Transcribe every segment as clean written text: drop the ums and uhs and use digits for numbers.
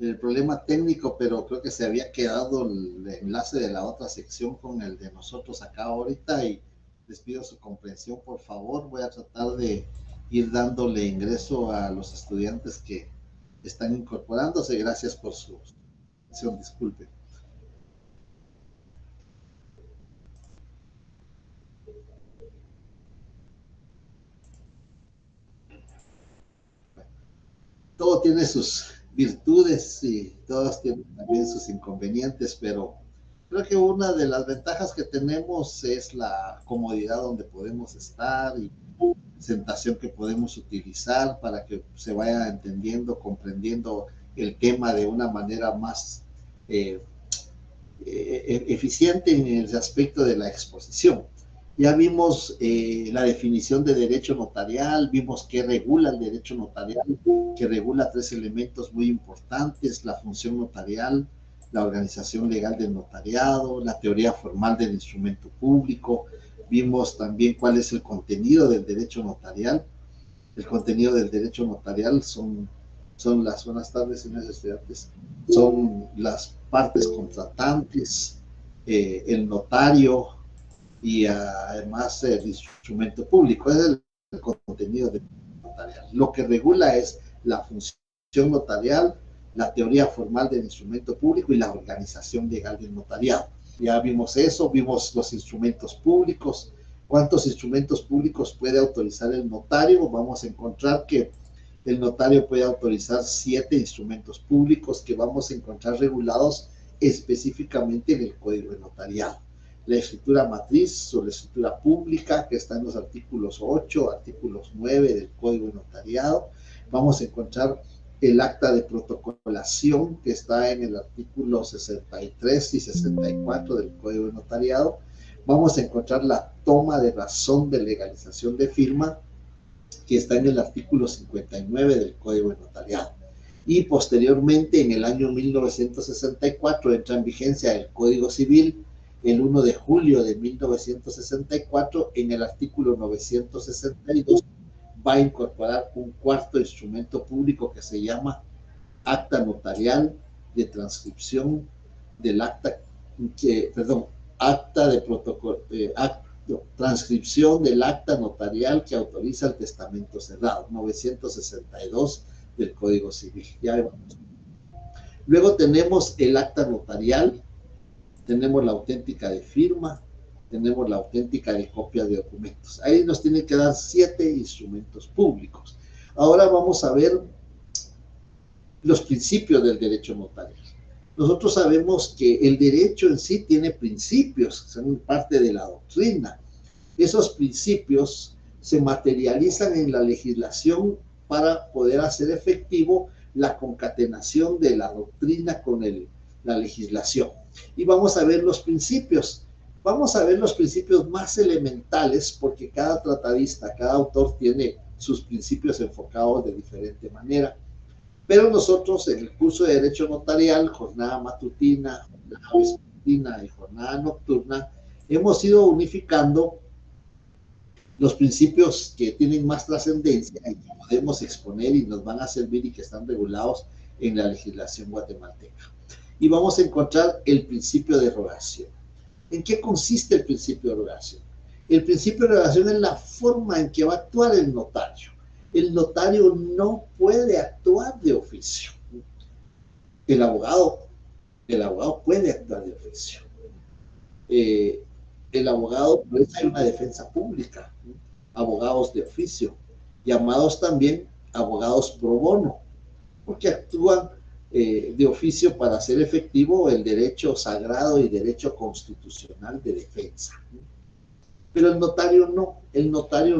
el problema técnico, pero creo que se había quedado el enlace de la otra sección con el de nosotros acá ahorita y les pido su comprensión, por favor. Voy a tratar de ir dándole ingreso a los estudiantes que están incorporándose. Gracias por su atención. Disculpe. Todo tiene sus virtudes y todos tienen también sus inconvenientes, pero creo que una de las ventajas que tenemos es la comodidad donde podemos estar y presentación que podemos utilizar para que se vaya entendiendo, comprendiendo el tema de una manera más eh, eficiente en el aspecto de la exposición. Ya vimos la definición de derecho notarial, vimos que regula el derecho notarial, que regula tres elementos muy importantes: la función notarial, la organización legal del notariado, la teoría formal del instrumento público. Vimos también cuál es el contenido del derecho notarial. El contenido del derecho notarial son las, buenas tardes, señores estudiantes, son las partes contratantes, el notario y además el instrumento público. Es el contenido del notarial. Lo que regula es la función notarial, la teoría formal del instrumento público y la organización legal del notariado. Ya vimos eso, vimos los instrumentos públicos. ¿Cuántos instrumentos públicos puede autorizar el notario? Vamos a encontrar que el notario puede autorizar 7 instrumentos públicos que vamos a encontrar regulados específicamente en el Código de Notariado. La escritura matriz o la escritura pública, que está en los artículos 8, artículos 9 del Código de Notariado. Vamos a encontrar el acta de protocolación, que está en el artículo 63 y 64 del Código de Notariado. Vamos a encontrar la toma de razón de legalización de firma, que está en el artículo 59 del Código de Notariado. Y posteriormente, en el año 1964, entra en vigencia el Código Civil. El 1 de julio de 1964, en el artículo 962, va a incorporar un cuarto instrumento público que se llama acta notarial de transcripción del acta, acta de protocolo, transcripción del acta notarial que autoriza el testamento cerrado, 962 del Código Civil. Ya vamos. Luego tenemos el acta notarial, tenemos la auténtica de firma, tenemos la auténtica de copia de documentos. Ahí nos tienen que dar 7 instrumentos públicos. Ahora vamos a ver los principios del derecho notarial. Nosotros sabemos que el derecho en sí tiene principios, son parte de la doctrina. Esos principios se materializan en la legislación para poder hacer efectivo la concatenación de la doctrina con la legislación. Y vamos a ver los principios. Vamos a ver los principios más elementales, porque cada tratadista, cada autor tiene sus principios enfocados de diferente manera. Pero nosotros en el curso de Derecho Notarial, jornada matutina, jornada vespertina y jornada nocturna, hemos ido unificando los principios que tienen más trascendencia y que podemos exponer y nos van a servir y que están regulados en la legislación guatemalteca. Y vamos a encontrar el principio de rogación. ¿En qué consiste el principio de rogación? El principio de rogación es la forma en que va a actuar el notario. El notario no puede actuar de oficio. El abogado puede actuar de oficio. El abogado, por eso hay una defensa pública, abogados de oficio, llamados también abogados pro bono, porque actúan de oficio para hacer efectivo el derecho sagrado y derecho constitucional de defensa. Pero el notario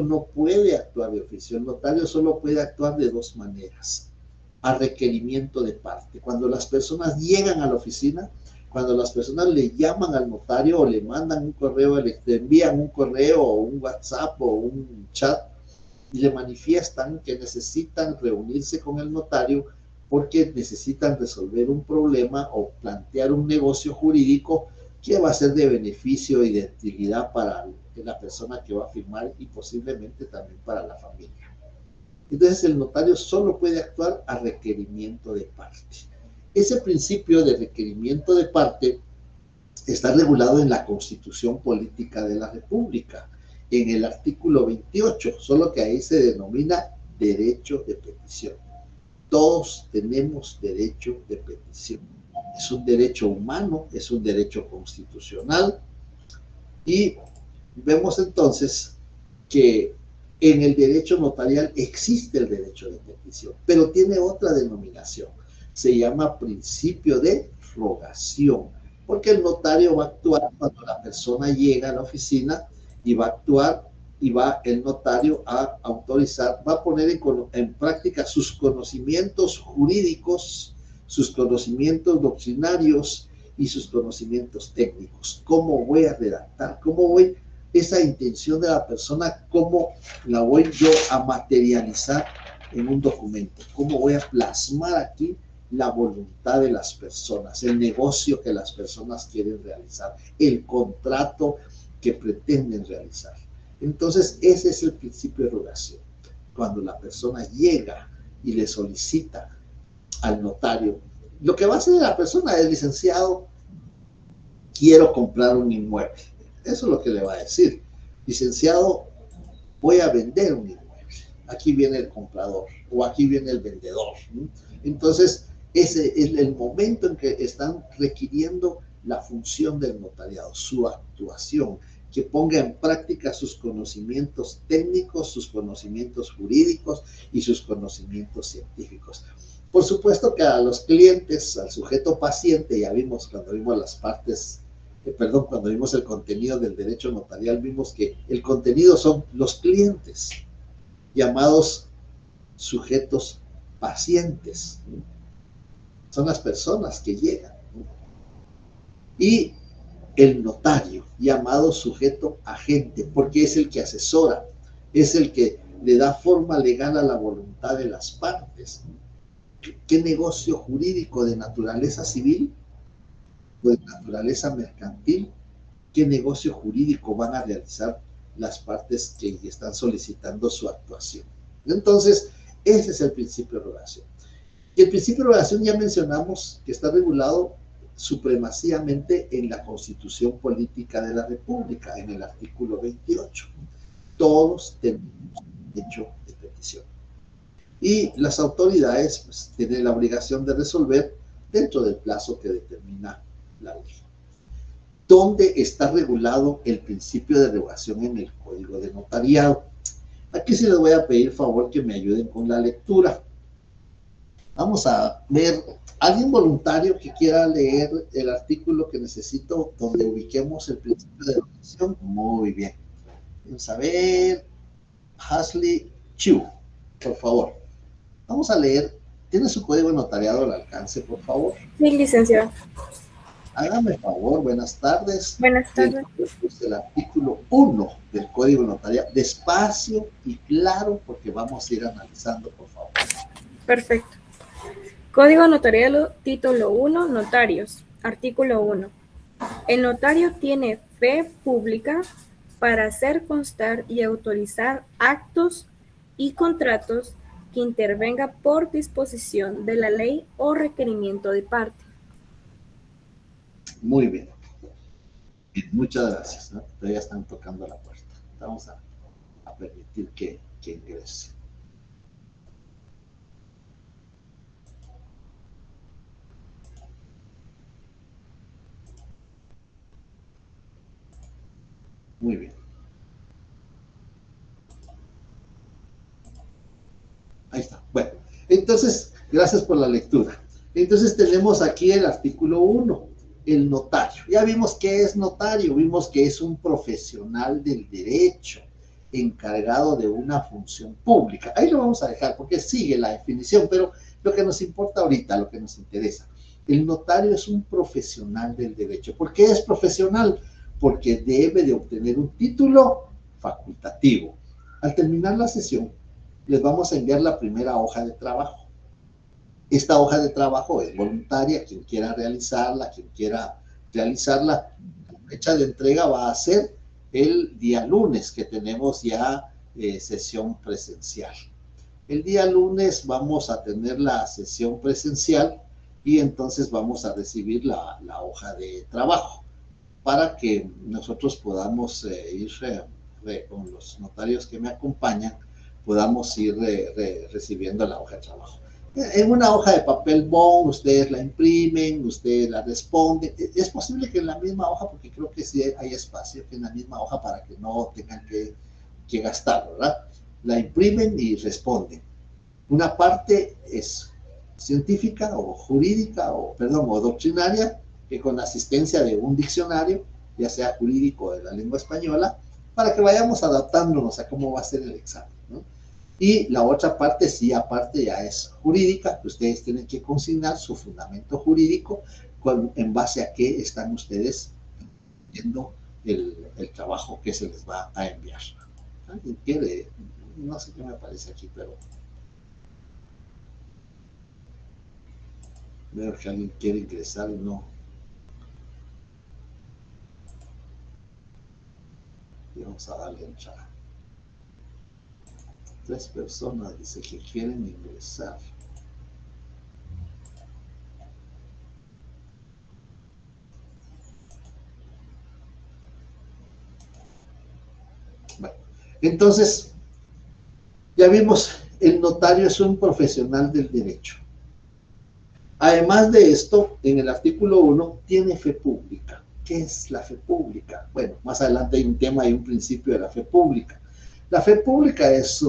no puede actuar de oficio, el notario solo puede actuar de dos maneras: a requerimiento de parte. Cuando las personas llegan a la oficina, cuando las personas le llaman al notario o le mandan un correo, le envían un correo o un WhatsApp o un chat y le manifiestan que necesitan reunirse con el notario porque necesitan resolver un problema o plantear un negocio jurídico que va a ser de beneficio y de utilidad para la persona que va a firmar y posiblemente también para la familia. Entonces el notario solo puede actuar a requerimiento de parte. Ese principio de requerimiento de parte está regulado en la Constitución Política de la República, en el artículo 28, solo que ahí se denomina derecho de petición. Todos tenemos derecho de petición. Es un derecho humano, es un derecho constitucional, y vemos entonces que en el derecho notarial existe el derecho de petición, pero tiene otra denominación. Se llama principio de rogación, porque el notario va a actuar cuando la persona llega a la oficina y va a actuar y va el notario a autorizar, va a poner en práctica sus conocimientos jurídicos, sus conocimientos doctrinarios y sus conocimientos técnicos. ¿Cómo voy a redactar? ¿Cómo voy esa intención de la persona, cómo la voy yo a materializar en un documento? ¿Cómo voy a plasmar aquí la voluntad de las personas, el negocio que las personas quieren realizar, el contrato que pretenden realizar? Entonces, ese es el principio de rogación. Cuando la persona llega y le solicita al notario, lo que va a hacer la persona es: licenciado, quiero comprar un inmueble. Eso es lo que le va a decir: licenciado, voy a vender un inmueble. Aquí viene el comprador o aquí viene el vendedor. Entonces, ese es el momento en que están requiriendo la función del notariado, su actuación, que ponga en práctica sus conocimientos técnicos, sus conocimientos jurídicos y sus conocimientos científicos. Por supuesto que a los clientes, al sujeto paciente, ya vimos cuando vimos las partes, cuando vimos el contenido del derecho notarial, vimos que el contenido son los clientes, llamados sujetos pacientes. Son las personas que llegan. Y el notario, llamado sujeto agente, porque es el que asesora, es el que le da forma legal a la voluntad de las partes. ¿Qué negocio jurídico de naturaleza civil o de naturaleza mercantil? ¿Qué negocio jurídico van a realizar las partes que están solicitando su actuación? Entonces, ese es el principio de rogación. Y el principio de rogación ya mencionamos que está regulado supremacíamente en la Constitución Política de la República, en el artículo 28. Todos tenemos derecho de petición. Y las autoridades pues, tienen la obligación de resolver dentro del plazo que determina la ley. ¿Dónde está regulado el principio de rogación en el Código de Notariado? Aquí sí les voy a pedir favor que me ayuden con la lectura. Vamos a ver, alguien voluntario que quiera leer el artículo que necesito donde ubiquemos el principio de rogación. Muy bien. Vamos a ver, Hasley Chu, por favor. Vamos a leer. ¿Tiene su código notariado al alcance, por favor? Sí, licenciado. Hágame favor, buenas tardes. Buenas tardes. El artículo 1 del código notariado, despacio y claro, porque vamos a ir analizando, por favor. Perfecto. Código notarial, título 1, notarios. Artículo 1. El notario tiene fe pública para hacer constar y autorizar actos y contratos que intervenga por disposición de la ley o requerimiento de parte. Muy bien. Muchas gracias, ¿no? Todavía están tocando la puerta. Vamos a permitir que ingrese. Muy bien. Ahí está. Bueno, entonces, gracias por la lectura. Entonces tenemos aquí el artículo 1, el notario. Ya vimos qué es notario, vimos que es un profesional del derecho encargado de una función pública. Ahí lo vamos a dejar porque sigue la definición, pero lo que nos importa ahorita, lo que nos interesa. El notario es un profesional del derecho. ¿Por qué es profesional? Porque debe de obtener un título facultativo. Al terminar la sesión, les vamos a enviar la primera hoja de trabajo. Esta hoja de trabajo es voluntaria, quien quiera realizarla, la fecha de entrega va a ser el día lunes, que tenemos ya sesión presencial. El día lunes vamos a tener la sesión presencial y entonces vamos a recibir la hoja de trabajo para que nosotros podamos ir con los notarios que me acompañan, podamos ir recibiendo la hoja de trabajo. En una hoja de papel bond, ustedes la imprimen, ustedes la responden. Es posible que en la misma hoja, porque creo que sí hay espacio, que en la misma hoja para que no tengan que gastar, ¿verdad? La imprimen y responden. Una parte es científica o jurídica, o doctrinaria, que con la asistencia de un diccionario, ya sea jurídico de la lengua española, para que vayamos adaptándonos a cómo va a ser el examen, ¿no? Y la otra parte, sí, aparte ya es jurídica, que ustedes tienen que consignar su fundamento jurídico en base a qué están ustedes viendo el trabajo que se les va a enviar. ¿Alguien quiere? No sé qué me aparece aquí, pero veo que alguien quiere ingresar y no. Y vamos a darle entrada. 3 personas dice que quieren ingresar. Bueno, entonces, ya vimos, el notario es un profesional del derecho. Además de esto, en el artículo 1 tiene fe pública. ¿Qué es la fe pública? Bueno, más adelante hay un tema y un principio de la fe pública. La fe pública es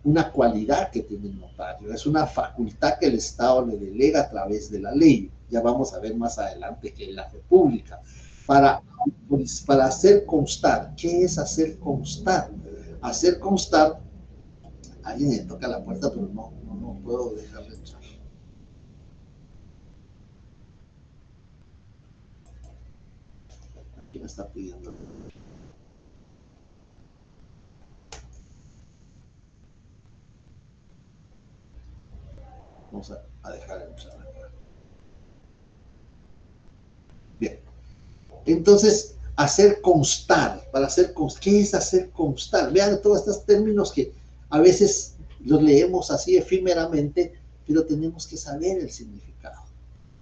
una cualidad que tiene el notario, es una facultad que el Estado le delega a través de la ley. Ya vamos a ver más adelante qué es la fe pública. Para hacer constar, ¿qué es hacer constar? Hacer constar, alguien me toca la puerta, pero no puedo dejarle entrar. ¿Quién me está pidiendo? Vamos a dejar entrar acá. Bien. Entonces, hacer constar, ¿qué es hacer constar? Vean todos estos términos que a veces los leemos así efímeramente, pero tenemos que saber el significado.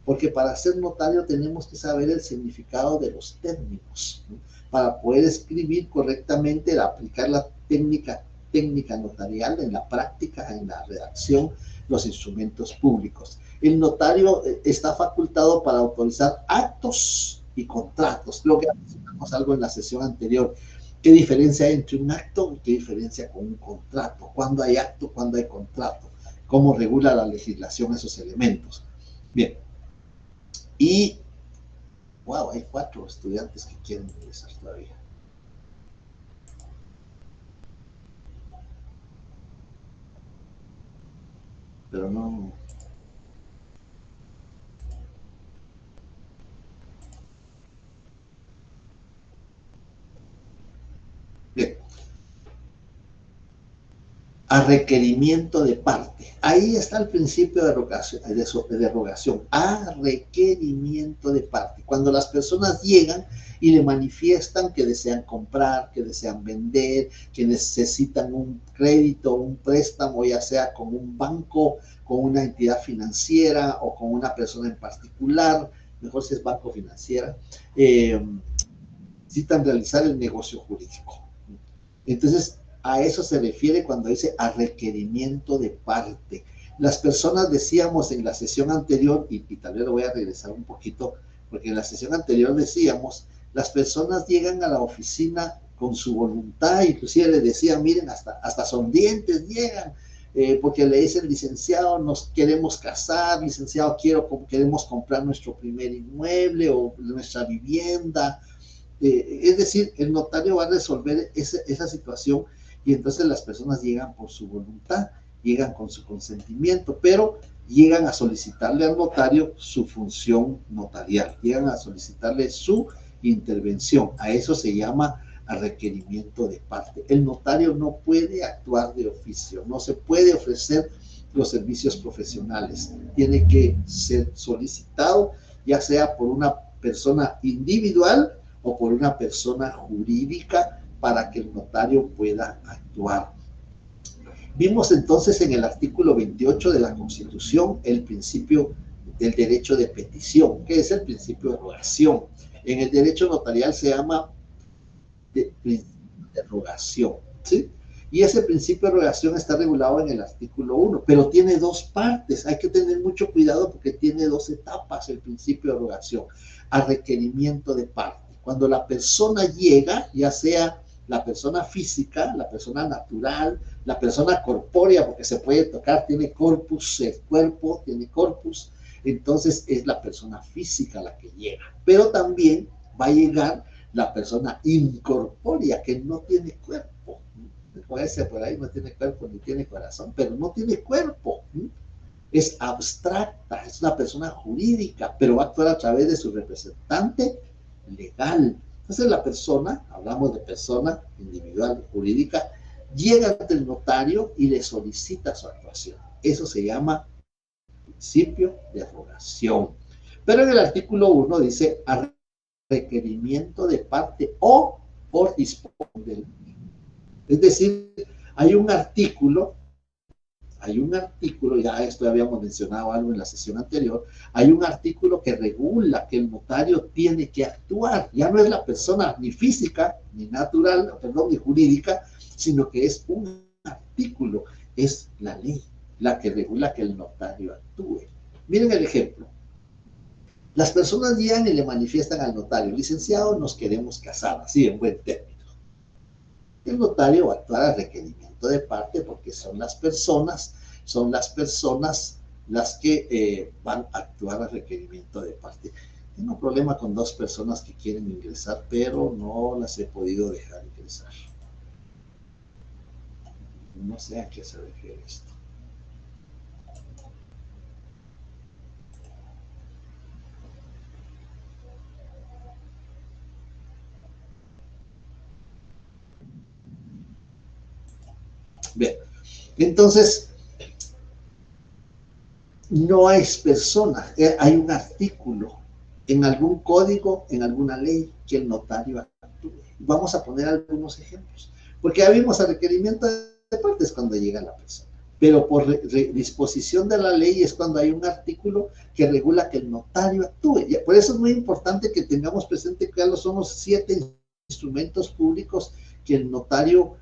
Porque para ser notario tenemos que saber el significado de los términos, ¿no? Para poder escribir correctamente, aplicar la técnica notarial en la práctica, en la redacción, los instrumentos públicos. El notario está facultado para autorizar actos y contratos. Creo que mencionamos algo en la sesión anterior. ¿Qué diferencia hay entre un acto y qué diferencia con un contrato? ¿Cuándo hay acto? ¿Cuándo hay contrato? ¿Cómo regula la legislación esos elementos? Bien. Y, wow, hay 4 estudiantes que quieren ingresar todavía. Pero no. Bien. A requerimiento de parte. Ahí está el principio de derogación. A requerimiento de parte. Cuando las personas llegan y le manifiestan que desean comprar, que desean vender, que necesitan un crédito, un préstamo, ya sea con un banco, con una entidad financiera o con una persona en particular, mejor si es banco financiera, necesitan realizar el negocio jurídico. Entonces, a eso se refiere cuando dice a requerimiento de parte. Las personas decíamos en la sesión anterior, y tal vez lo voy a regresar un poquito, porque en la sesión anterior decíamos, las personas llegan a la oficina con su voluntad, inclusive les decía, miren, hasta sonrientes llegan, porque le dicen, licenciado, nos queremos casar, licenciado, queremos comprar nuestro primer inmueble o nuestra vivienda. Es decir, el notario va a resolver esa situación y entonces las personas llegan por su voluntad, llegan con su consentimiento, pero llegan a solicitarle al notario su función notarial, llegan a solicitarle su intervención. A eso se llama a requerimiento de parte. El notario no puede actuar de oficio, no se puede ofrecer los servicios profesionales, tiene que ser solicitado, ya sea por una persona individual o por una persona jurídica, para que el notario pueda actuar. Vimos entonces en el artículo 28 de la Constitución el principio el derecho de petición, que es el principio de rogación. En el derecho notarial se llama principio de rogación, ¿sí? Y ese principio de rogación está regulado en el artículo 1, pero tiene dos partes. Hay que tener mucho cuidado porque tiene dos etapas el principio de rogación. A requerimiento de parte. Cuando la persona llega, ya sea la persona física, la persona natural, la persona corpórea, porque se puede tocar, tiene corpus, el cuerpo tiene corpus, entonces es la persona física la que llega. Pero también va a llegar la persona incorpórea, que no tiene cuerpo. Ese por ahí no tiene cuerpo ni tiene corazón, pero no tiene cuerpo. Es abstracta, es una persona jurídica, pero va a actuar a través de su representante legal. Entonces la persona, hablamos de persona individual, jurídica, llega ante el notario y le solicita su actuación. Eso se llama principio de rogación. Pero en el artículo 1 dice a requerimiento de parte o por disposición del. Es decir, hay un artículo, ya esto habíamos mencionado algo en la sesión anterior, hay un artículo que regula que el notario tiene que actuar, ya no es la persona ni física, ni natural, perdón, ni jurídica, sino que es un artículo, es la ley, la que regula que el notario actúe. Miren el ejemplo. Las personas llegan y le manifiestan al notario, licenciado, nos queremos casar, así en buen término. El notario va a actuar a requerimiento de parte porque son las personas las que van a actuar a requerimiento de parte. Tengo un problema con dos personas que quieren ingresar, pero no las he podido dejar ingresar. No sé a qué se refiere esto. Bien, entonces, no es persona, hay un artículo en algún código, en alguna ley, que el notario actúe. Vamos a poner algunos ejemplos, porque ya vimos el requerimiento de partes cuando llega la persona, pero por disposición de la ley es cuando hay un artículo que regula que el notario actúe. Por eso es muy importante que tengamos presente cuáles son los 7 instrumentos públicos que el notario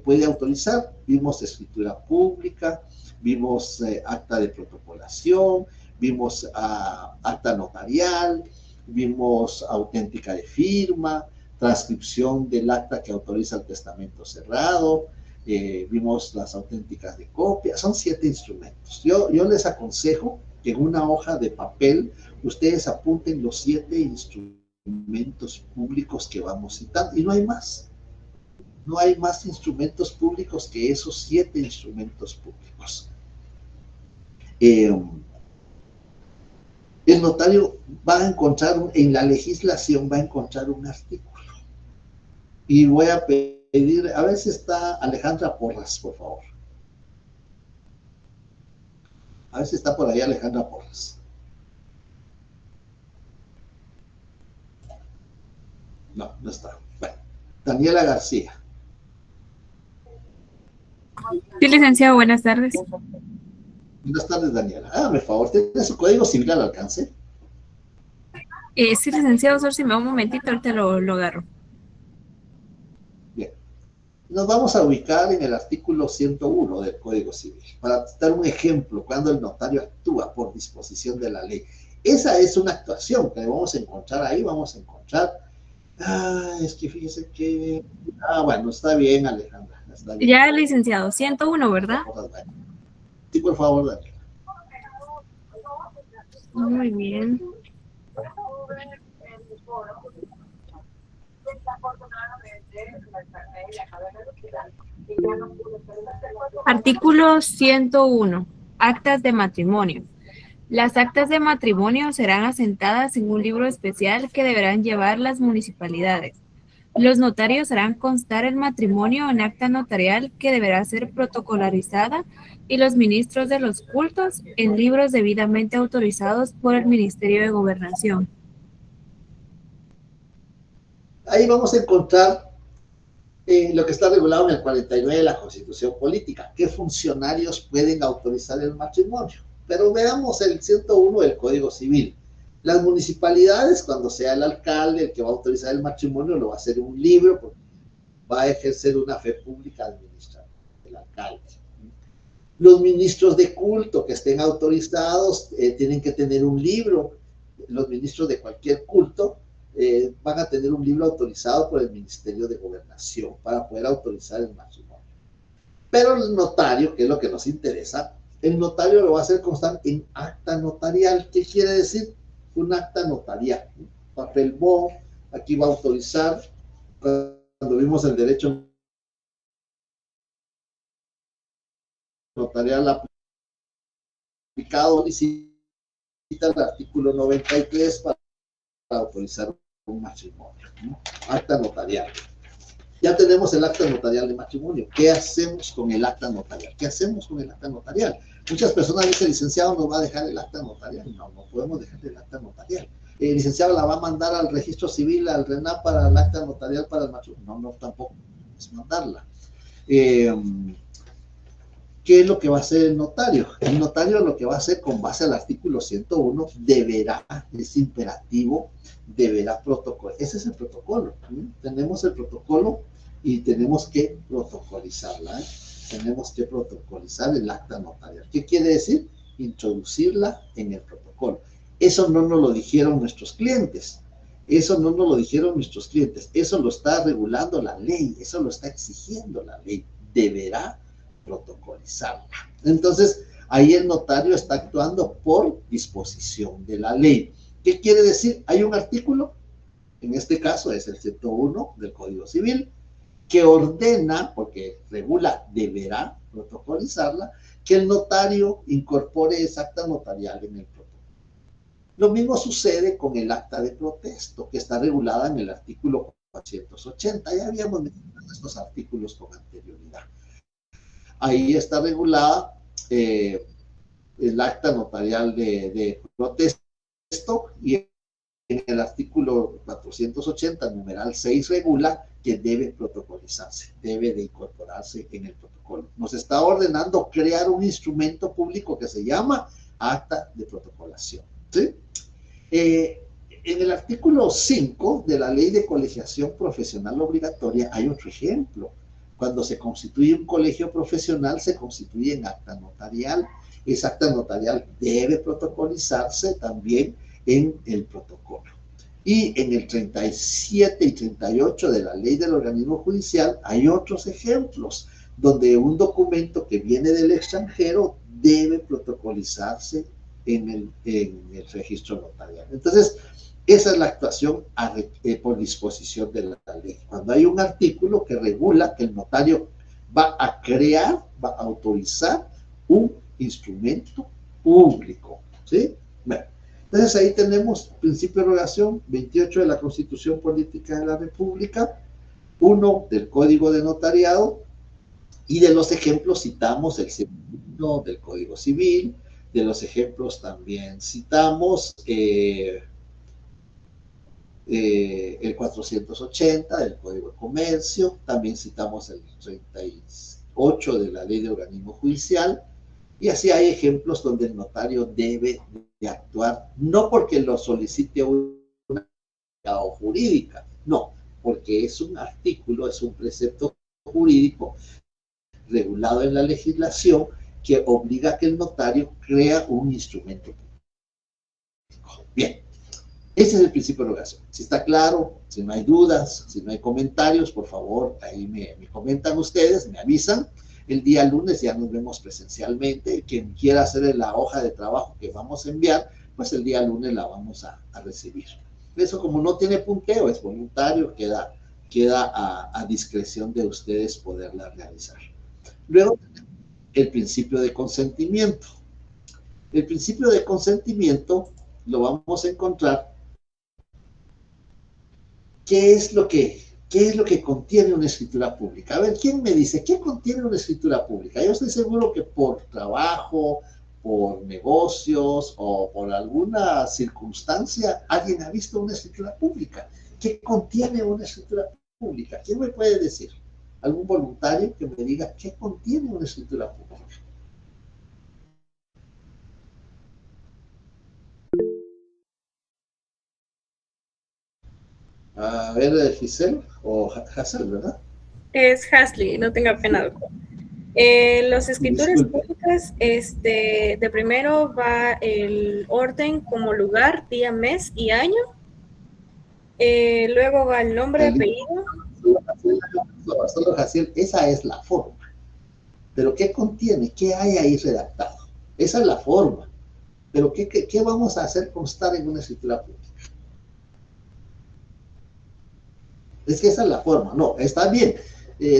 puede autorizar. Vimos escritura pública, vimos acta de protocolación, vimos acta notarial, vimos auténtica de firma, transcripción del acta que autoriza el testamento cerrado, vimos las auténticas de copia. Son 7 instrumentos. Yo les aconsejo que en una hoja de papel ustedes apunten los 7 instrumentos públicos que vamos citando, y no hay más. No hay más instrumentos públicos que esos 7 instrumentos públicos. El notario va a encontrar, en la legislación va a encontrar un artículo. Y voy a pedir, a ver si está Alejandra Porras, por favor. A ver si está por ahí Alejandra Porras. No, no está. Bueno, Daniela García. Sí, licenciado, buenas tardes. Buenas tardes, Daniela. Hágame el favor, ¿tiene su código civil al alcance? Sí, licenciado, solo si me da un momentito, ahorita lo agarro. Bien. Nos vamos a ubicar en el artículo 101 del Código Civil, para dar un ejemplo, cuando el notario actúa por disposición de la ley. Esa es una actuación que vamos a encontrar ahí, vamos a encontrar. Es que fíjese que. Bueno, está bien, Alejandra. Está bien. Ya, licenciado, 101, ¿verdad? Sí, por favor, Daniela. Muy bien. Artículo 101. Actas de matrimonio. Las actas de matrimonio serán asentadas en un libro especial que deberán llevar las municipalidades. Los notarios harán constar el matrimonio en acta notarial que deberá ser protocolarizada y los ministros de los cultos en libros debidamente autorizados por el Ministerio de Gobernación. Ahí vamos a encontrar lo que está regulado en el 49 de la Constitución Política. ¿Qué funcionarios pueden autorizar el matrimonio? Pero veamos el 101 del Código Civil. Las municipalidades, cuando sea el alcalde el que va a autorizar el matrimonio, lo va a hacer en un libro, porque va a ejercer una fe pública administrativa, el alcalde. Los ministros de culto que estén autorizados tienen que tener un libro. Los ministros de cualquier culto van a tener un libro autorizado por el Ministerio de Gobernación para poder autorizar el matrimonio. Pero el notario, que es lo que nos interesa, el notario lo va a hacer constar en acta notarial. ¿Qué quiere decir? Un acta notarial. Papel bo, aquí va a autorizar. Cuando vimos el derecho notarial aplicado, licita el artículo 93 para autorizar un matrimonio, ¿no? Acta notarial. Ya tenemos el acta notarial de matrimonio. ¿Qué hacemos con el acta notarial? ¿Qué hacemos con el acta notarial? Muchas personas dicen, licenciado, ¿nos va a dejar el acta notarial? No, no podemos dejar el acta notarial. El licenciado la va a mandar al registro civil, al RENAP, para el acta notarial para el matrimonio. No, no, tampoco es mandarla. ¿Qué es lo que va a hacer el notario? El notario lo que va a hacer con base al artículo 101 deberá, es imperativo, deberá protocolar. Ese es el protocolo. Tenemos el protocolo y tenemos que protocolizarla. Tenemos que protocolizar el acta notarial. ¿Qué quiere decir? Introducirla en el protocolo. Eso no nos lo dijeron nuestros clientes. Eso no nos lo dijeron nuestros clientes. Eso lo está regulando la ley. Eso lo está exigiendo la ley. Deberá protocolizarla. Entonces, ahí el notario está actuando por disposición de la ley. ¿Qué quiere decir? Hay un artículo, en este caso es el 101 del Código Civil, que ordena, porque regula, deberá protocolizarla, que el notario incorpore esa acta notarial en el protocolo. Lo mismo sucede con el acta de protesto, que está regulada en el artículo 480. Ya habíamos mencionado estos artículos con anterioridad. Ahí está regulada el acta notarial de protesto, y en el artículo 480, numeral 6, regula que debe protocolizarse, debe de incorporarse en el protocolo. Nos está ordenando crear un instrumento público que se llama acta de protocolación, ¿sí? En el artículo 5 de la Ley de Colegiación Profesional Obligatoria hay otro ejemplo. Cuando se constituye un colegio profesional, se constituye en acta notarial. Esa acta notarial debe protocolizarse también en el protocolo. Y en el 37 y 38 de la Ley del Organismo Judicial hay otros ejemplos donde un documento que viene del extranjero debe protocolizarse en el registro notarial. Entonces, esa es la actuación por disposición de la ley. Cuando hay un artículo que regula que el notario va a crear, va a autorizar un instrumento público, ¿sí? Bueno, entonces ahí tenemos principio de rogación, 28 de la Constitución Política de la República, 1 del Código de Notariado, y de los ejemplos citamos el 1 del Código Civil, de los ejemplos también citamos el 480 del Código de Comercio, también citamos el 38 de la Ley de Organismo Judicial, y así hay ejemplos donde el notario debe de actuar, no porque lo solicite una jurídica, no, porque es un artículo, es un precepto jurídico regulado en la legislación que obliga a que el notario crea un instrumento público. Bien. Ese es el principio de rogación. Si está claro, si no hay dudas, si no hay comentarios, por favor, ahí me comentan ustedes, me avisan. El día lunes ya nos vemos presencialmente. Quien quiera hacer la hoja de trabajo que vamos a enviar, pues el día lunes la vamos a recibir. Eso, como no tiene punteo, es voluntario, queda a discreción de ustedes poderla realizar. Luego, el principio de consentimiento. El principio de consentimiento lo vamos a encontrar. ¿Qué es lo que contiene una escritura pública? A ver, ¿quién me dice qué contiene una escritura pública? Yo estoy seguro que por trabajo, por negocios o por alguna circunstancia alguien ha visto una escritura pública. ¿Qué contiene una escritura pública? ¿Quién me puede decir? ¿Algún voluntario que me diga qué contiene una escritura pública? A ver, Giselle o Hazel, ¿verdad? Es Hasley, no tenga pena, doctor. Los escritores Disculpe. públicas, de primero va el orden como lugar, día, mes y año. Luego va el nombre, apellido. Solo Jaciel, esa es la forma. Pero ¿qué contiene? ¿Qué hay ahí redactado? Esa es la forma. Pero ¿qué vamos a hacer constar en una escritura pública? Es que esa es la forma. No, está bien.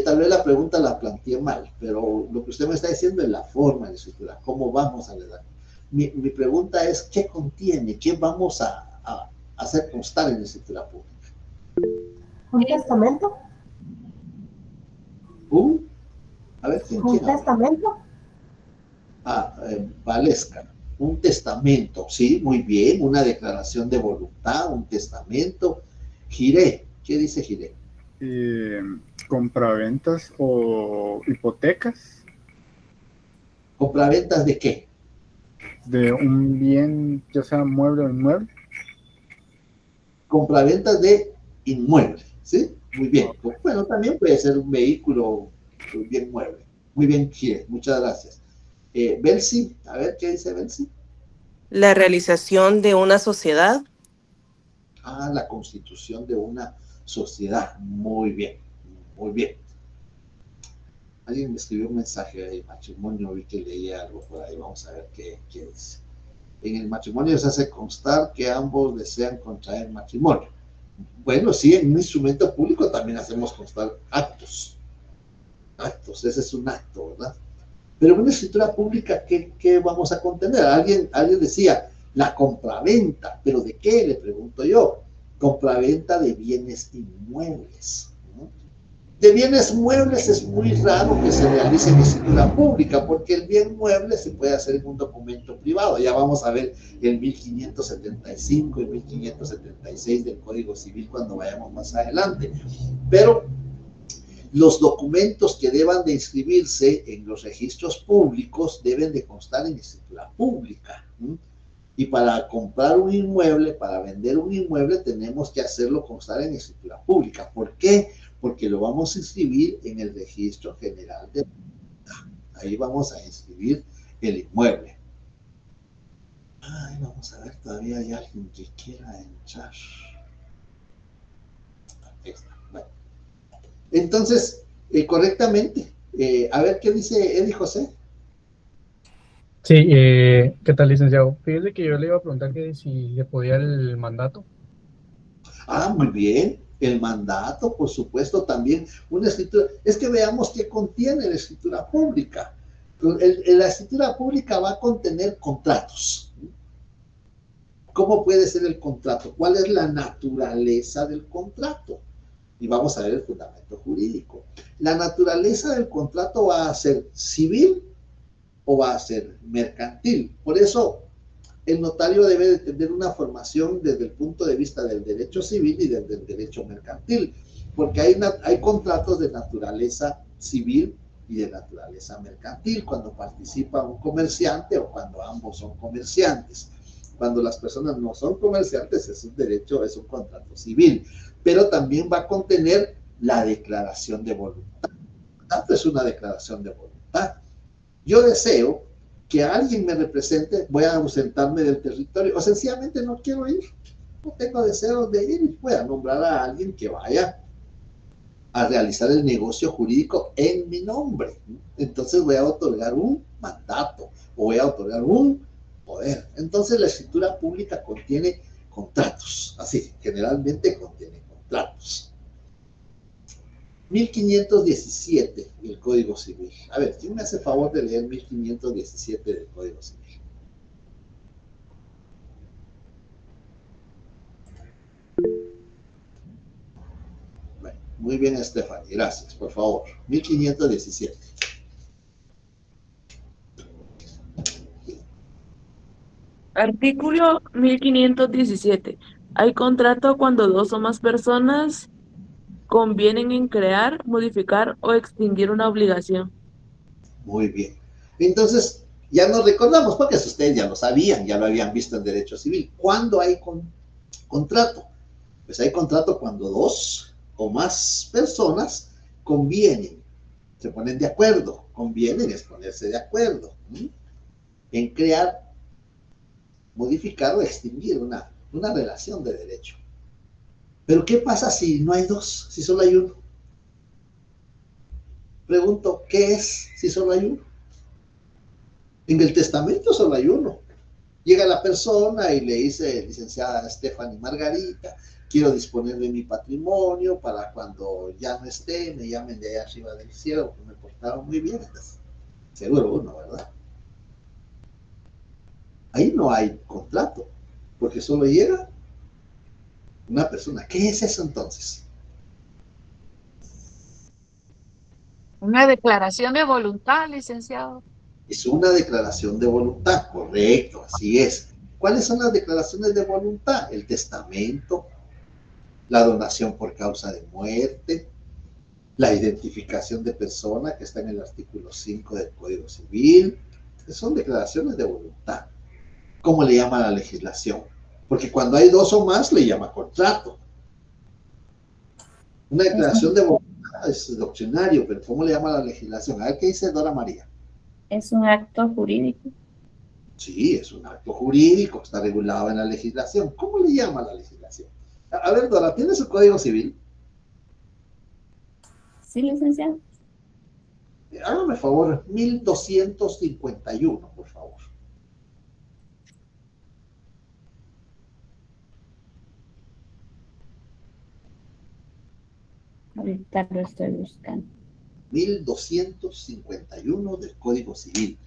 Tal vez la pregunta la planteé mal, pero lo que usted me está diciendo es la forma de la escritura. ¿Cómo vamos a redactar? Mi pregunta es, ¿qué contiene? ¿Qué vamos a hacer constar en la escritura pública? ¿Un testamento? A ver, ¿Un testamento? Valesca. Un testamento, sí, muy bien. Una declaración de voluntad, un testamento. Giré. ¿Qué dice Giré? Compraventas o hipotecas. ¿Compraventas de qué? De un bien, ya sea mueble o inmueble. Compraventas de inmueble, ¿sí? Muy bien. Bueno, también puede ser un vehículo, un bien mueble. Muy bien, Giré. Muchas gracias. Belsi, a ver, ¿qué dice Belsi? La realización de una sociedad. La constitución de una sociedad. Muy bien, muy bien. Alguien me escribió un mensaje de matrimonio, vi que leía algo por ahí, vamos a ver qué dice. En el matrimonio se hace constar que ambos desean contraer matrimonio. Bueno, sí, en un instrumento público también hacemos constar actos. Actos, ese es un acto, ¿verdad? Pero en una escritura pública, ¿qué vamos a contener? Alguien decía, la compraventa, ¿pero de qué? Le pregunto yo. Compraventa de bienes inmuebles. De bienes muebles es muy raro que se realice en escritura pública, porque el bien mueble se puede hacer en un documento privado. Ya vamos a ver el 1575 y 1576 del Código Civil cuando vayamos más adelante. Pero los documentos que deban de inscribirse en los registros públicos deben de constar en escritura pública. Y para comprar un inmueble, para vender un inmueble, tenemos que hacerlo constar en escritura pública. ¿Por qué? Porque lo vamos a inscribir en el registro general de propiedad. Ahí vamos a inscribir el inmueble. Vamos a ver, todavía hay alguien que quiera entrar. Ahí está. Bueno. Entonces, correctamente, a ver qué dice Eddie José. Sí, ¿qué tal, licenciado? Fíjese que yo le iba a preguntar que si le podía el mandato. Muy bien. El mandato, por supuesto, también una escritura. Es que veamos qué contiene la escritura pública. La escritura pública va a contener contratos. ¿Cómo puede ser el contrato? ¿Cuál es la naturaleza del contrato? Y vamos a ver el fundamento jurídico. La naturaleza del contrato va a ser civil o va a ser mercantil. Por eso, el notario debe de tener una formación desde el punto de vista del derecho civil y desde el derecho mercantil, porque hay contratos de naturaleza civil y de naturaleza mercantil, cuando participa un comerciante o cuando ambos son comerciantes. Cuando las personas no son comerciantes, es un derecho, es un contrato civil, pero también va a contener la declaración de voluntad. Tanto es una declaración de voluntad. Yo deseo que alguien me represente, voy a ausentarme del territorio, o sencillamente no quiero ir, no tengo deseos de ir, voy a nombrar a alguien que vaya a realizar el negocio jurídico en mi nombre. Entonces voy a otorgar un mandato, o voy a otorgar un poder. Entonces la escritura pública contiene contratos, así, generalmente contiene contratos. 1517 del Código Civil. A ver, ¿quién me hace favor de leer 1517 del Código Civil? Bueno, muy bien, Stephanie, gracias, por favor. 1517. Artículo 1517. Hay contrato cuando dos o más personas convienen en crear, modificar o extinguir una obligación. Muy bien. Entonces, ya nos recordamos, porque ustedes ya lo sabían, ya lo habían visto en derecho civil. ¿Cuándo hay contrato? Pues hay contrato cuando dos o más personas convienen, se ponen de acuerdo. Convienen es ponerse de acuerdo en crear, modificar o extinguir una relación de derecho. Pero ¿qué pasa si no hay dos, si solo hay uno? Pregunto, ¿qué es si solo hay uno? En el testamento solo hay uno. Llega la persona y le dice, licenciada Stephanie Margarita, quiero disponer de mi patrimonio para cuando ya no esté, me llamen de allá arriba del cielo, que me portaron muy bien. Entonces, seguro uno, ¿verdad? Ahí no hay contrato, porque solo llega una persona. ¿Qué es eso entonces? Una declaración de voluntad, licenciado. Es una declaración de voluntad, correcto, así es. ¿Cuáles son las declaraciones de voluntad? El testamento, la donación por causa de muerte, la identificación de persona, que está en el artículo 5 del Código Civil. Son declaraciones de voluntad. ¿Cómo le llama la legislación? Porque cuando hay dos o más, le llama contrato. Una declaración de voluntad es doctrinario, pero ¿cómo le llama la legislación? A ver qué dice Dora María. Es un acto jurídico. Sí, es un acto jurídico, está regulado en la legislación. ¿Cómo le llama la legislación? A ver, Dora, ¿tiene su Código Civil? Sí, licenciado. Hágame favor, 1251, por favor. Ahorita lo estoy buscando. 1251 del Código Civil.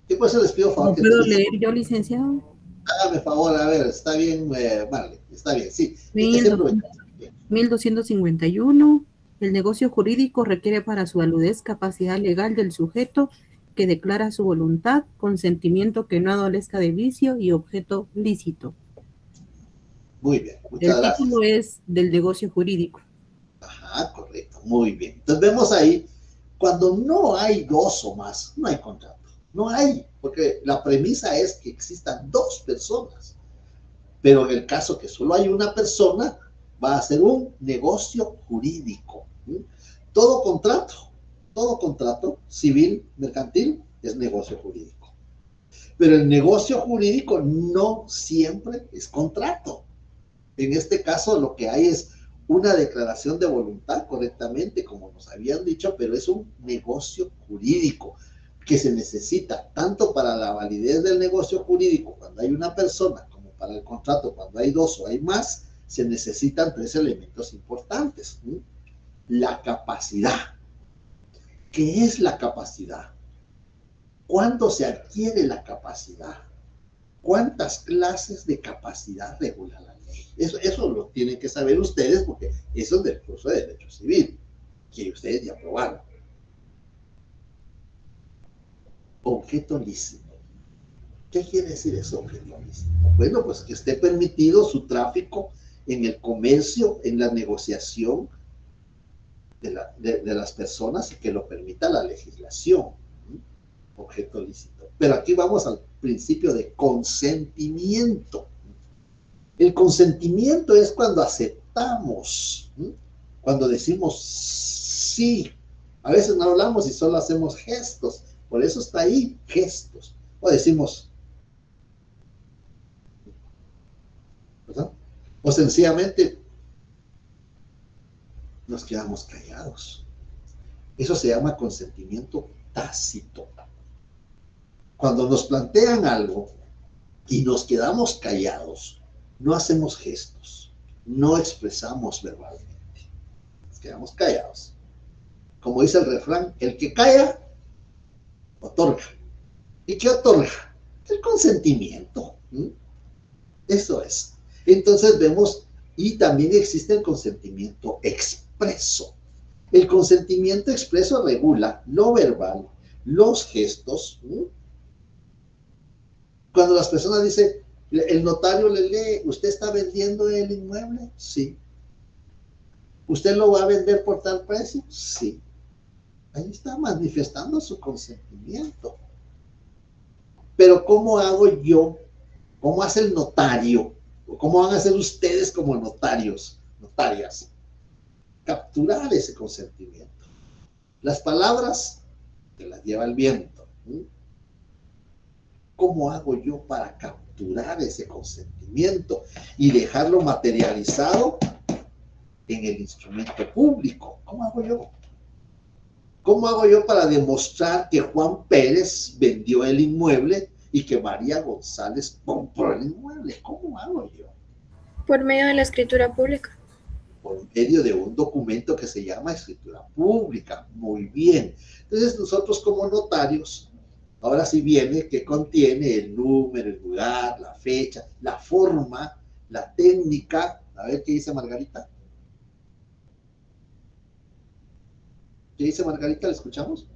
¿Qué pues les pido favor? ¿No puedo leer yo, licenciado? Hágame favor, a ver, está bien, vale, está bien, sí. 1251. El negocio jurídico requiere para su validez capacidad legal del sujeto que declara su voluntad, consentimiento que no adolezca de vicio y objeto lícito. Muy bien, muchas gracias. El título es del negocio jurídico. Ajá, correcto, muy bien. Entonces vemos ahí, cuando no hay dos o más, no hay contrato. No hay, porque la premisa es que existan dos personas. Pero en el caso que solo hay una persona, va a ser un negocio jurídico. Todo contrato civil, mercantil, es negocio jurídico. Pero el negocio jurídico no siempre es contrato. En este caso lo que hay es una declaración de voluntad, correctamente, como nos habían dicho, pero es un negocio jurídico que se necesita tanto para la validez del negocio jurídico cuando hay una persona, como para el contrato cuando hay dos o hay más. Se necesitan tres elementos importantes. La capacidad. ¿Qué es la capacidad? ¿Cuándo se adquiere la capacidad? ¿Cuántas clases de capacidad regula la ley? Eso lo tienen que saber ustedes, porque eso es del curso de Derecho Civil, que ustedes ya aprobaron. Objeto lícito. ¿Qué quiere decir eso, objeto lícito? Bueno, pues que esté permitido su tráfico en el comercio, en la negociación de las personas, y que lo permita la legislación. Objeto lícito. Pero aquí vamos al principio de consentimiento. El consentimiento es cuando aceptamos, cuando decimos sí. A veces no hablamos y solo hacemos gestos, por eso está ahí, gestos. O decimos, ¿verdad? O sencillamente nos quedamos callados. Eso se llama consentimiento tácito. Cuando nos plantean algo y nos quedamos callados, no hacemos gestos, no expresamos verbalmente, nos quedamos callados. Como dice el refrán, el que calla, otorga. ¿Y qué otorga? El consentimiento. Eso es. Entonces vemos, y también existe el consentimiento expreso. El consentimiento expreso regula lo verbal, los gestos. Cuando las personas dicen, El notario le lee, ¿usted está vendiendo el inmueble? Sí. ¿Usted lo va a vender por tal precio? Sí. Ahí está manifestando su consentimiento. Pero ¿cómo hago yo? ¿Cómo hace el notario? ¿Cómo van a hacer ustedes como notarios, notarias? Capturar ese consentimiento. Las palabras te las lleva el viento. ¿Cómo hago yo para capturar ese consentimiento y dejarlo materializado en el instrumento público? ¿Cómo hago yo? ¿Cómo hago yo para demostrar que Juan Pérez vendió el inmueble y que María González compró el inmueble? ¿Cómo hago yo? Por medio de la escritura pública. Por medio de un documento que se llama escritura pública. Muy bien. Entonces nosotros como notarios, ahora sí viene que contiene el número, el lugar, la fecha, la forma, la técnica. A ver qué dice Margarita. ¿Qué dice Margarita? ¿La escuchamos?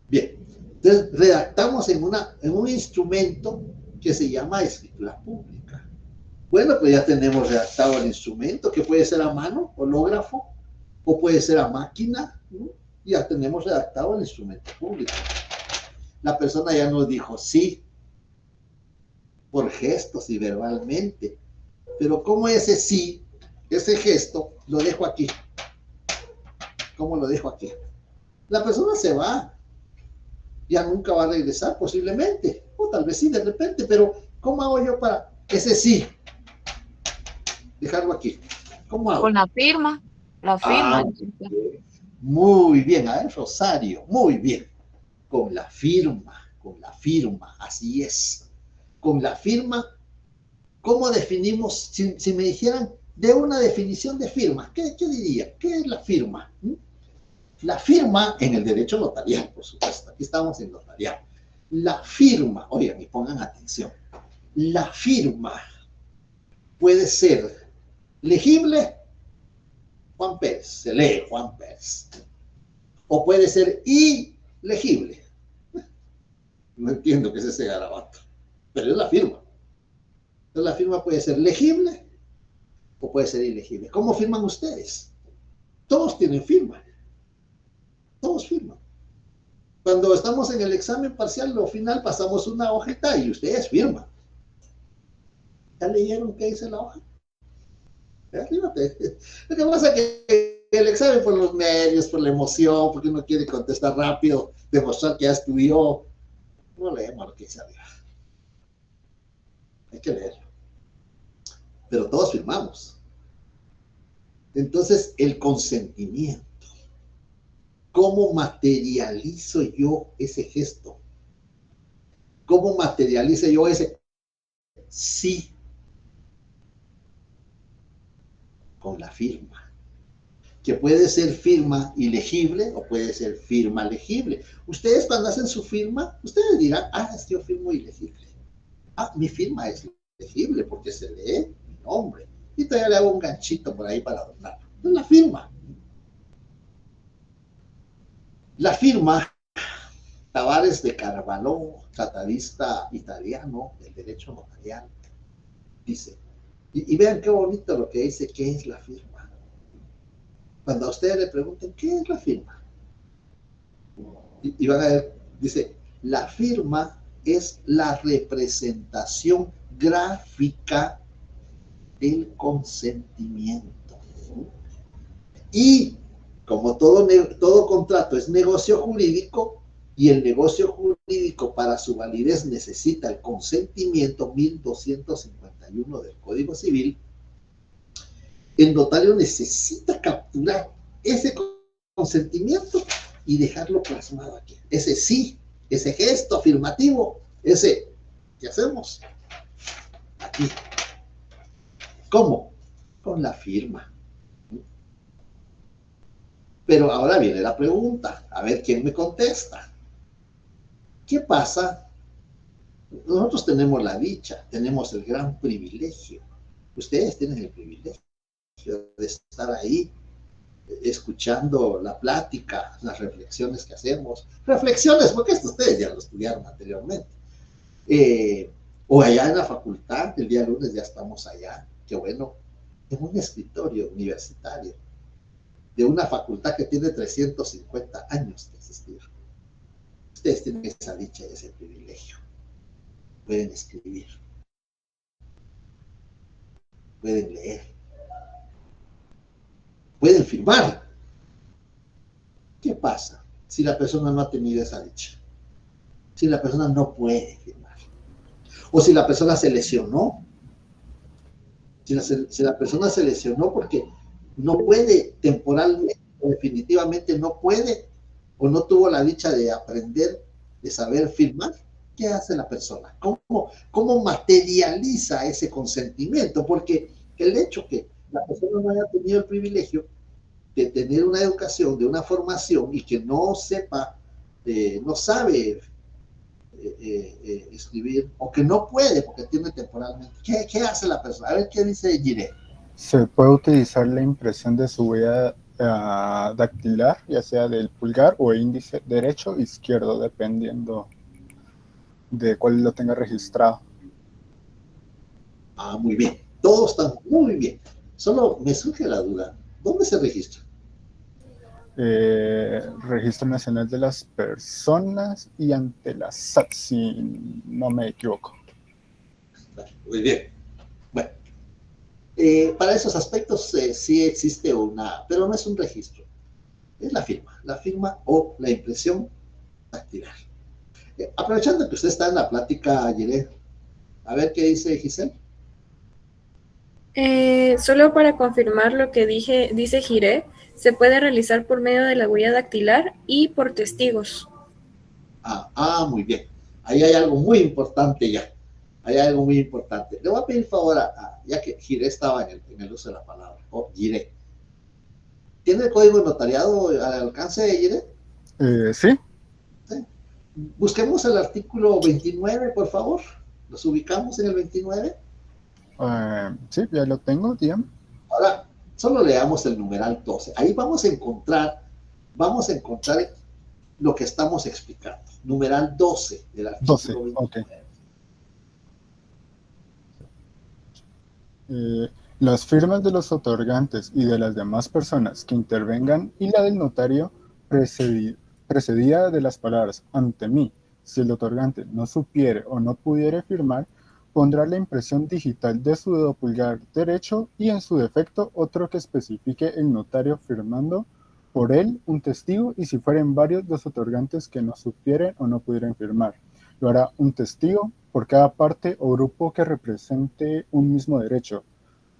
Bien. Entonces redactamos en un instrumento que se llama escritura pública. Bueno, pues ya tenemos redactado el instrumento, que puede ser a mano, hológrafo, o puede ser a máquina, ¿no? Ya tenemos redactado el instrumento público. La persona ya nos dijo sí, por gestos y verbalmente, pero ¿cómo ese sí, ese gesto, lo dejo aquí? ¿Cómo lo dejo aquí? La persona se va, ya nunca va a regresar posiblemente, o tal vez sí de repente, pero ¿cómo hago yo para ese sí? Dejarlo aquí. ¿Cómo hago? Con la firma. La firma. Muy bien, a ver, Rosario, muy bien. Con la firma, así es. Con la firma, ¿cómo definimos? Si me dijeran de una definición de firma, ¿qué diría? ¿Qué es la firma? La firma en el derecho notarial, por supuesto. Aquí estamos en notarial. La firma, oigan, y pongan atención. La firma puede ser legible, Juan Pérez, se lee Juan Pérez. O puede ser ilegible. No entiendo qué es ese garabato, pero es la firma. Entonces la firma puede ser legible o puede ser ilegible. ¿Cómo firman ustedes? Todos tienen firma. Todos firman. Cuando estamos en el examen parcial, lo final, pasamos una hojita y ustedes firman. ¿Ya leyeron qué dice la hoja? Lo que pasa es que el examen por los medios, por la emoción, porque uno quiere contestar rápido, demostrar que ya estudió, no leemos lo que dice arriba. Hay que leerlo. Pero todos firmamos. Entonces, el consentimiento. ¿Cómo materializo yo ese gesto? ¿Cómo materializo yo ese sí? Con la firma, que puede ser firma ilegible o puede ser firma legible. Ustedes cuando hacen su firma, ustedes dirán, es que yo firmo ilegible. Mi firma es legible porque se lee mi nombre. Y todavía le hago un ganchito por ahí para adornarlo. Es la firma. La firma, Tavares de Carvalho, tratadista italiano del derecho notarial, dice, y vean qué bonito lo que dice, ¿qué es la firma? Cuando a ustedes le pregunten, ¿qué es la firma? Y van a ver, dice, la firma es la representación gráfica del consentimiento. Y como todo contrato es negocio jurídico, y el negocio jurídico para su validez necesita el consentimiento 1251 del Código Civil, el notario necesita capturar ese consentimiento y dejarlo plasmado aquí. Ese sí, ese gesto afirmativo, ese, ¿qué hacemos? Aquí. ¿Cómo? Con la firma. Pero ahora viene la pregunta, a ver quién me contesta. ¿Qué pasa? Nosotros tenemos la dicha, tenemos el gran privilegio. Ustedes tienen el privilegio de estar ahí escuchando la plática, las reflexiones que hacemos. Reflexiones, porque esto ustedes ya lo estudiaron anteriormente. O allá en la facultad, el día lunes ya estamos allá, qué bueno, en un escritorio universitario de una facultad que tiene 350 años de existir. Ustedes tienen esa dicha y ese privilegio. Pueden escribir, pueden leer, pueden firmar. ¿Qué pasa si la persona no ha tenido esa dicha? Si la persona no puede firmar. O si la persona se lesionó. Si la persona se lesionó porque no puede temporalmente, o definitivamente no puede, o no tuvo la dicha de aprender, de saber firmar, ¿qué hace la persona? ¿Cómo materializa ese consentimiento? Porque el hecho que la persona no haya tenido el privilegio de tener una educación, de una formación, y que no sepa, no sabe escribir, o que no puede porque tiene temporalmente, ¿qué hace la persona? A ver qué dice Jiré. Se puede utilizar la impresión de su huella dactilar, ya sea del pulgar o índice derecho o izquierdo, dependiendo de cuál lo tenga registrado. Ah, muy bien. Todos están muy bien. Solo me surge la duda. ¿Dónde se registra? Registro Nacional de las Personas y ante la SAT, si no me equivoco. Muy bien. Bueno, para esos aspectos sí existe una, pero no es un registro. Es la firma o la impresión dactilar. Aprovechando que usted está en la plática, Jiré, a ver qué dice Giselle. Solo para confirmar lo que dice Jiré, se puede realizar por medio de la huella dactilar y por testigos. Muy bien. Ahí hay algo muy importante ya. Hay algo muy importante. Le voy a pedir favor, ya que Jiré estaba en el uso de la palabra, o Jiré. ¿Tiene el código notariado al alcance de Jiré? Sí. Sí. Busquemos el artículo 29, por favor. ¿Los ubicamos en el 29? Sí, ya lo tengo, dígame. Ahora, solo leamos el numeral 12. Ahí vamos a encontrar lo que estamos explicando. Numeral 12 del artículo 12, 29. ok. Las firmas de los otorgantes y de las demás personas que intervengan y la del notario precedida de las palabras ante mí. Si el otorgante no supiere o no pudiere firmar, pondrá la impresión digital de su dedo pulgar derecho y en su defecto otro que especifique el notario firmando por él un testigo, y si fueren varios los otorgantes que no supieren o no pudieran firmar, lo hará un testigo por cada parte o grupo que represente un mismo derecho.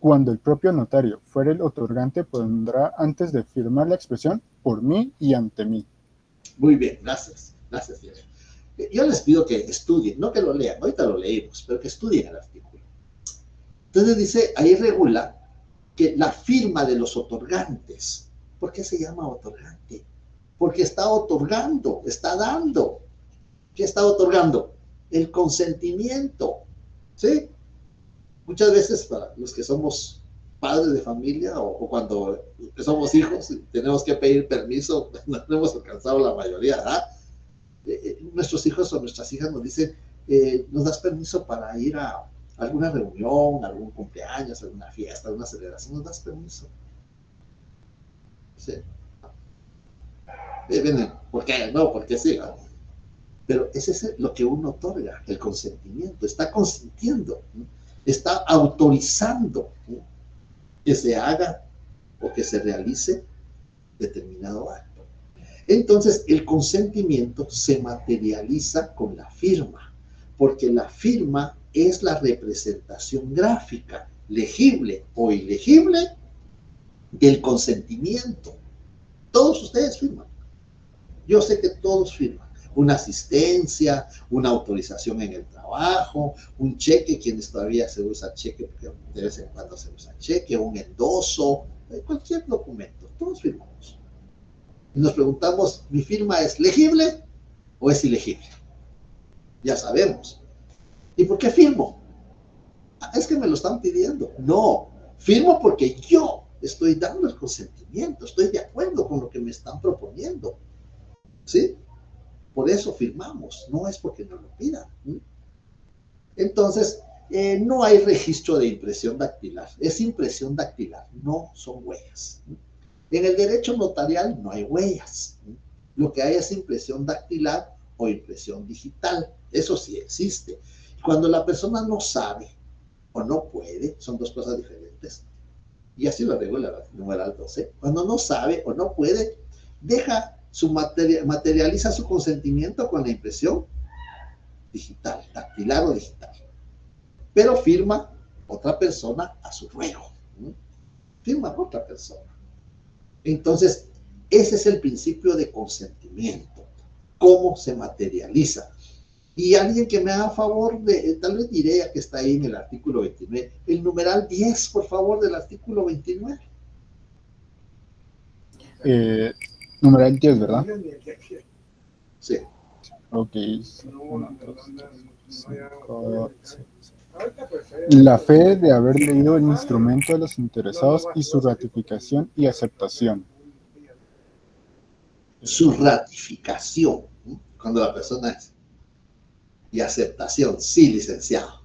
Cuando el propio notario fuera el otorgante, pondrá antes de firmar la expresión por mí y ante mí. Muy bien, gracias. Gracias, Diego. Yo les pido que estudien, no que lo lean, ahorita lo leímos, pero que estudien el artículo. Entonces dice, ahí regula que la firma de los otorgantes. ¿Por qué se llama otorgante? Porque está otorgando, está dando. ¿Qué está otorgando? El consentimiento. ¿Sí? Muchas veces para los que somos padres de familia o cuando somos hijos y tenemos que pedir permiso, no hemos alcanzado la mayoría, ¿verdad? Nuestros hijos o nuestras hijas nos dicen, ¿nos das permiso para ir a alguna reunión, algún cumpleaños, alguna fiesta, alguna celebración? ¿Nos das permiso? Sí. ¿Por qué? No, porque sí, ¿no? Pero ese es lo que uno otorga, el consentimiento. Está consintiendo, ¿no? Está autorizando, ¿no?, que se haga o que se realice determinado acto. Entonces, el consentimiento se materializa con la firma, porque la firma es la representación gráfica, legible o ilegible, del consentimiento. Todos ustedes firman. Yo sé que todos firman. Una asistencia, una autorización en el trabajo, un cheque, quienes todavía se usa cheque, porque de vez en cuando se usa cheque, un endoso, cualquier documento, todos firmamos. Y nos preguntamos, ¿mi firma es legible o es ilegible? Ya sabemos. ¿Y por qué firmo? Es que me lo están pidiendo. No, firmo porque yo estoy dando el consentimiento, estoy de acuerdo con lo que me están proponiendo. ¿Sí? Por eso firmamos, no es porque nos lo pidan. Entonces, no hay registro de impresión dactilar. Es impresión dactilar, no son huellas. En el derecho notarial no hay huellas. Lo que hay es impresión dactilar o impresión digital. Eso sí existe. Cuando la persona no sabe o no puede, son dos cosas diferentes. Y así lo regula el numeral 12. Cuando no sabe o no puede, materializa su consentimiento con la impresión digital, dactilar o digital. Pero firma otra persona a su ruego. Firma otra persona. Entonces, ese es el principio de consentimiento. ¿Cómo se materializa? Y alguien que me haga favor de, tal vez diré que está ahí en el artículo 29, el numeral 10, por favor, del artículo 29. Numeral 10, ¿verdad? Sí. Ok. 1, 2, 3, 5, 6. La fe de haber leído el instrumento de los interesados y su ratificación y aceptación. Su ratificación, cuando la persona es, y aceptación, sí, licenciado.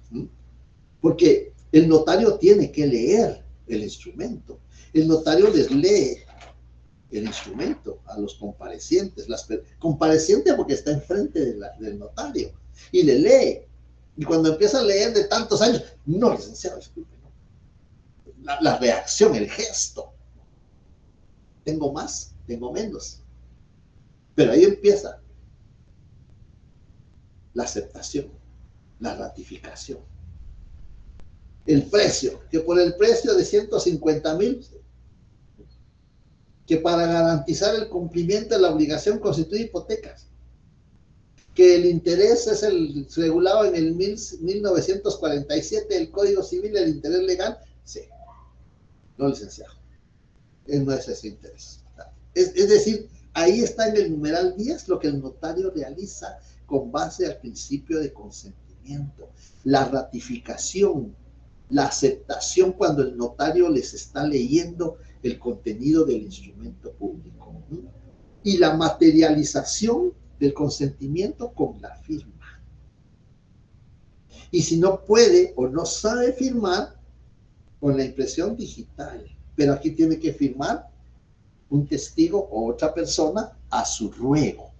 Porque el notario tiene que leer el instrumento. El notario les lee el instrumento a los comparecientes. Compareciente porque está enfrente del notario y le lee. Y cuando empieza a leer de tantos años, no, licenciado, disculpe, no. La reacción, el gesto. Tengo más, tengo menos. Pero ahí empieza la aceptación, la ratificación. El precio, que por el precio de 150,000, que para garantizar el cumplimiento de la obligación constituye hipotecas, que el interés es el regulado en el 1947 del Código Civil, el interés legal, sí. No, licenciado. No es ese interés. Es decir, ahí está en el numeral 10 lo que el notario realiza con base al principio de consentimiento. La ratificación, la aceptación cuando el notario les está leyendo el contenido del instrumento público. Y la materialización del consentimiento con la firma. Y si no puede o no sabe firmar, con la impresión digital. Pero aquí tiene que firmar un testigo o otra persona a su ruego.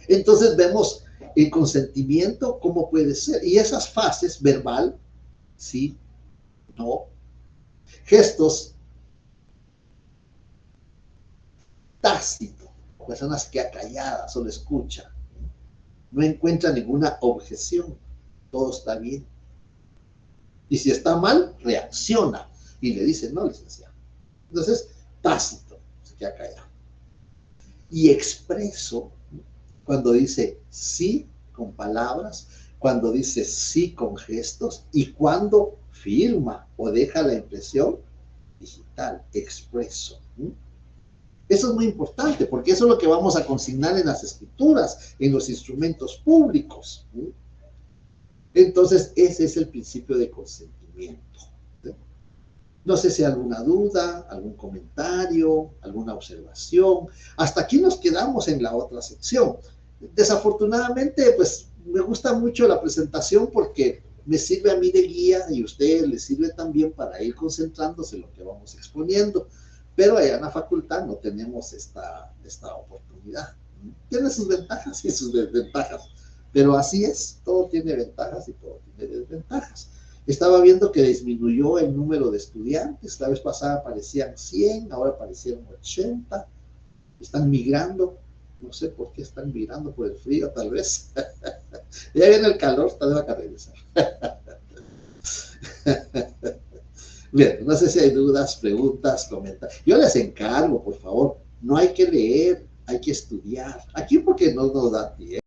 Entonces vemos el consentimiento, cómo puede ser. Y esas fases, verbal, sí, no. Gestos, tácito. Personas que calladas, solo escucha. No encuentra ninguna objeción. Todo está bien. Y si está mal, reacciona. Y le dice, no, licenciado. Entonces, tácito, se queda callado. Y expreso, cuando dice sí con palabras, cuando dice sí con gestos, y cuando firma o deja la impresión digital, expreso. Eso es muy importante, porque eso es lo que vamos a consignar en las escrituras, en los instrumentos públicos. Entonces, ese es el principio de consentimiento. No sé si hay alguna duda, algún comentario, alguna observación. Hasta aquí nos quedamos en la otra sección. Desafortunadamente, pues, me gusta mucho la presentación porque me sirve a mí de guía y a ustedes les sirve también para ir concentrándose en lo que vamos exponiendo. Pero allá en la facultad no tenemos esta oportunidad. Tiene sus ventajas y sus desventajas. Pero así es, todo tiene ventajas y todo tiene desventajas. Estaba viendo que disminuyó el número de estudiantes. La vez pasada aparecían 100, ahora aparecieron 80. Están migrando. No sé por qué están migrando, por el frío tal vez. Ya viene el calor, tal vez va a regresar. Bien, no sé si hay dudas, preguntas, comentarios. Yo les encargo, por favor, no hay que leer, hay que estudiar. Aquí porque no nos da tiempo.